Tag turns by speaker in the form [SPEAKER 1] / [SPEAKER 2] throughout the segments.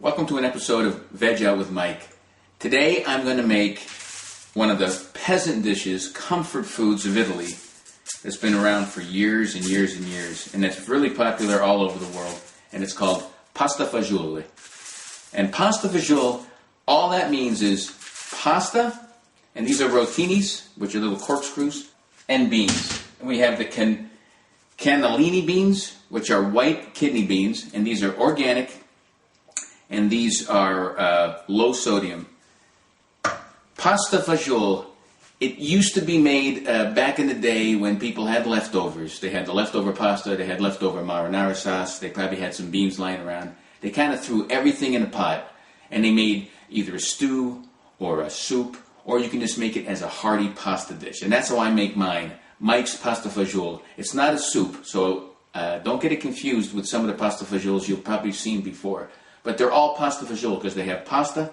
[SPEAKER 1] Welcome to an episode of Veg Out with Mike. Today I'm going to make one of the peasant dishes, comfort foods of Italy that's been around for years and years and years, and that's really popular all over the world, and it's called pasta fagioli. And pasta fagioli, all that means is pasta, and these are rotinis, which are little corkscrews, and beans. And we have the cannellini beans, which are white kidney beans, and these are organic, and these are low sodium. Pasta fagioli, it used to be made back in the day when people had leftovers. They had the leftover pasta, they had leftover marinara sauce, they probably had some beans lying around. They kind of threw everything in a pot, and they made either a stew or a soup, or you can just make it as a hearty pasta dish. And that's how I make mine, Mike's pasta fagioli. It's not a soup, so don't get it confused with some of the pasta fagiolis you've probably seen before. But they're all pasta fagioli because they have pasta,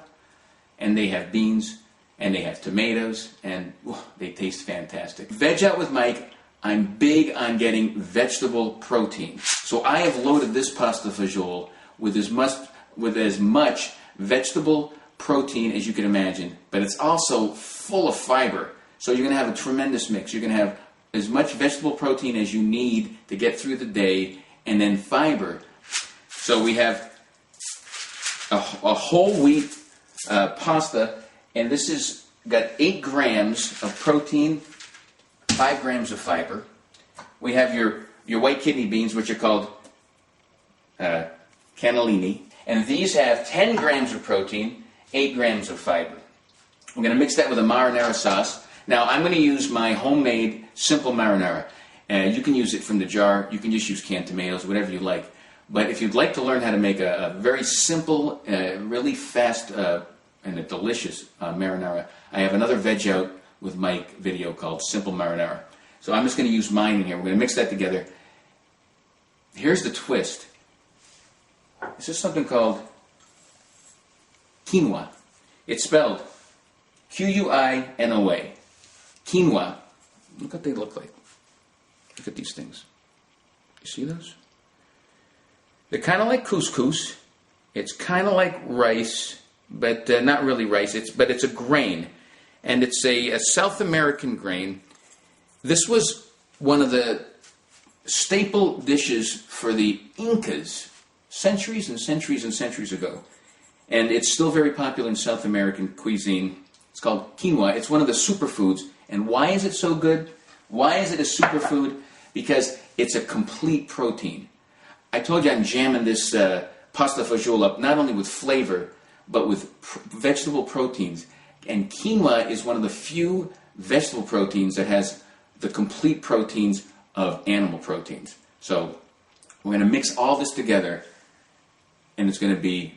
[SPEAKER 1] and they have beans, and they have tomatoes, and they taste fantastic. Veg Out with Mike, I'm big on getting vegetable protein. So I have loaded this pasta fagioli with as much vegetable protein as you can imagine, but it's also full of fiber. So you're going to have a tremendous mix. You're going to have as much vegetable protein as you need to get through the day, and then fiber. So we have a whole wheat pasta, and this has got 8 grams of protein, 5 grams of fiber. We have your white kidney beans, which are called cannellini, and these have 10 grams of protein, 8 grams of fiber. We're going to mix that with a marinara sauce. Now, I'm going to use my homemade simple marinara. You can use it from the jar. You can just use canned tomatoes, whatever you like. But if you'd like to learn how to make a very simple, really fast, and a delicious marinara, I have another Veg Out with Mike video called Simple Marinara. So I'm just going to use mine in here. We're going to mix that together. Here's the twist. This is something called quinoa. It's spelled Quinoa. Quinoa. Look what they look like. Look at these things. You see those? They're kind of like couscous. It's kind of like rice, but not really rice. But it's a grain, and it's a South American grain. This was one of the staple dishes for the Incas centuries and centuries and centuries ago, and it's still very popular in South American cuisine. It's called quinoa. It's one of the superfoods. And why is it so good? Why is it a superfood? Because it's a complete protein. I told you I'm jamming this pasta fagioli up not only with flavor, but with vegetable proteins. And quinoa is one of the few vegetable proteins that has the complete proteins of animal proteins. So we're going to mix all this together, and it's going to be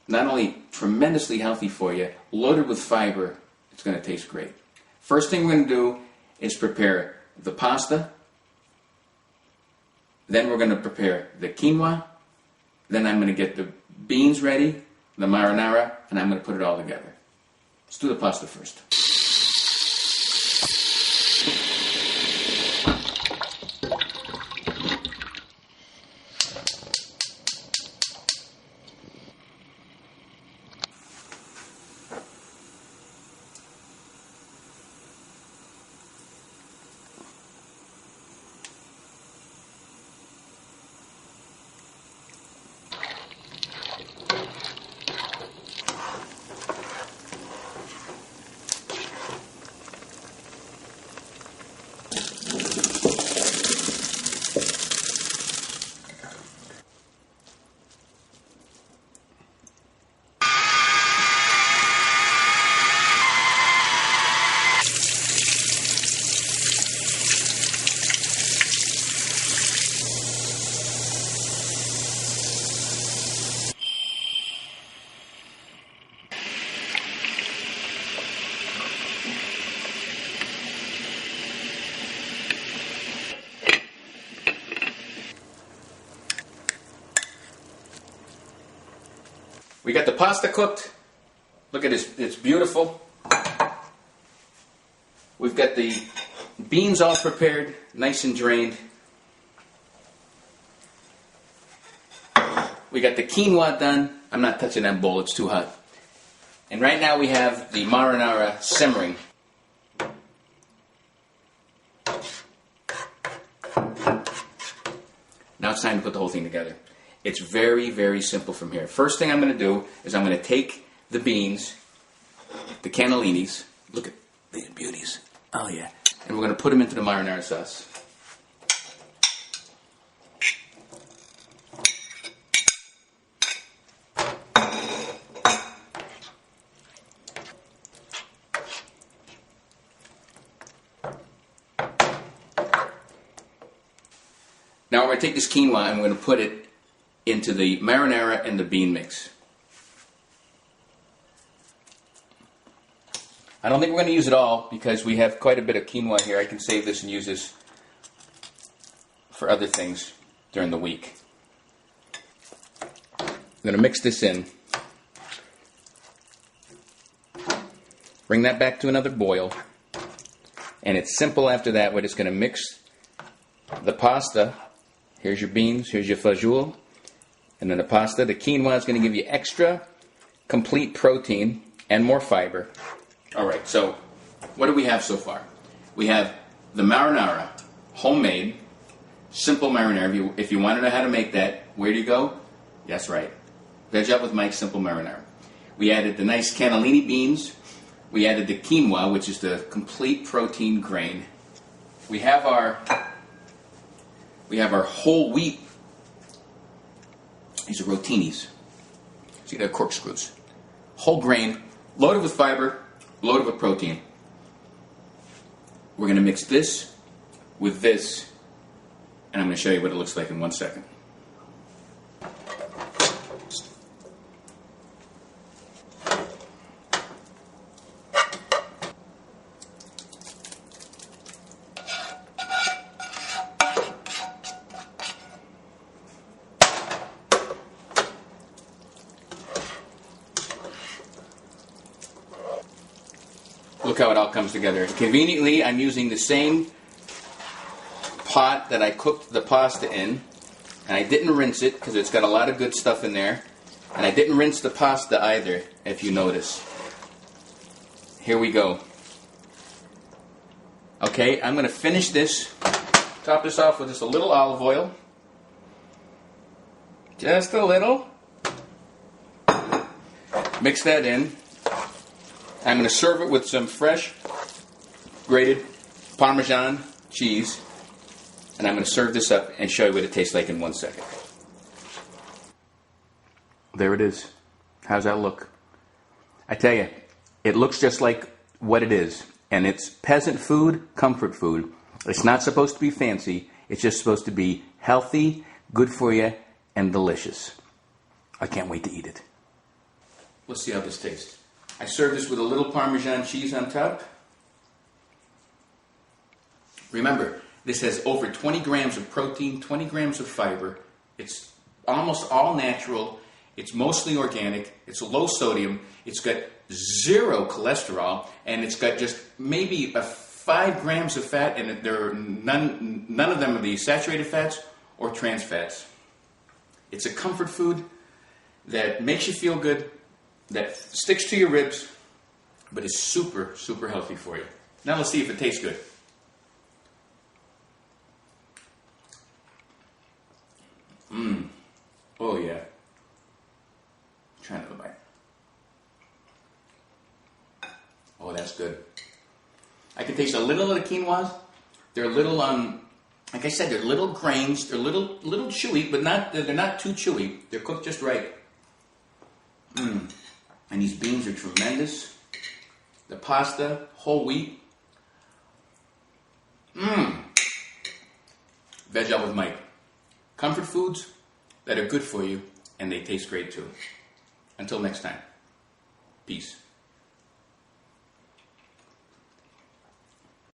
[SPEAKER 1] not only tremendously healthy for you, loaded with fiber, it's going to taste great. First thing we're going to do is prepare the pasta. Then we're going to prepare the quinoa. Then I'm going to get the beans ready, the marinara, and I'm going to put it all together. Let's do the pasta first. We got the pasta cooked. Look at this, it's beautiful. We've got the beans all prepared, nice and drained. We got the quinoa done. I'm not touching that bowl, it's too hot. And right now we have the marinara simmering. Now it's time to put the whole thing together. It's very, very simple from here. First thing I'm going to do is I'm going to take the beans, the cannellinis. Look at these beauties. Oh yeah. And we're going to put them into the marinara sauce. Now we're going to take this quinoa and we're going to put it into the marinara and the bean mix. I don't think we're going to use it all because we have quite a bit of quinoa here. I can save this and use this for other things during the week. I'm going to mix this in. Bring that back to another boil. And it's simple after that. We're just going to mix the pasta. Here's your beans, here's your fagioli, and then the pasta. The quinoa is going to give you extra complete protein and more fiber. Alright, so what do we have so far? We have the marinara, homemade, simple marinara. If you want to know how to make that, where do you go? That's right. Veg Up with Mike's Simple Marinara. We added the nice cannellini beans. We added the quinoa, which is the complete protein grain. We have our whole wheat. These are rotinis. See, they're corkscrews. Whole grain, loaded with fiber, loaded with protein. We're going to mix this with this, and I'm going to show you what it looks like in 1 second. Look how it all comes together. Conveniently, I'm using the same pot that I cooked the pasta in, and I didn't rinse it because it's got a lot of good stuff in there. And I didn't rinse the pasta either, if you notice. Here we go. Okay, I'm going to finish this. Top this off with just a little olive oil. Just a little. Mix that in. I'm going to serve it with some fresh grated Parmesan cheese. And I'm going to serve this up and show you what it tastes like in 1 second. There it is. How's that look? I tell you, it looks just like what it is. And it's peasant food, comfort food. It's not supposed to be fancy. It's just supposed to be healthy, good for you, and delicious. I can't wait to eat it. Let's see how this tastes. I serve this with a little Parmesan cheese on top. Remember, this has over 20 grams of protein, 20 grams of fiber. It's almost all natural. It's mostly organic. It's low sodium. It's got 0 cholesterol, and it's got just maybe 5 grams of fat, and there are none of them are the saturated fats or trans fats. It's a comfort food that makes you feel good, that sticks to your ribs, but is super, super healthy for you. Now let's see if it tastes good. Oh yeah. Try another bite. Oh, that's good. I can taste a little of the quinoas. They're a little, like I said, they're little grains. They're little chewy, but they're not too chewy. They're cooked just right. And these beans are tremendous. The pasta, whole wheat. Veg Up with Mike. Comfort foods that are good for you, and they taste great too. Until next time, peace.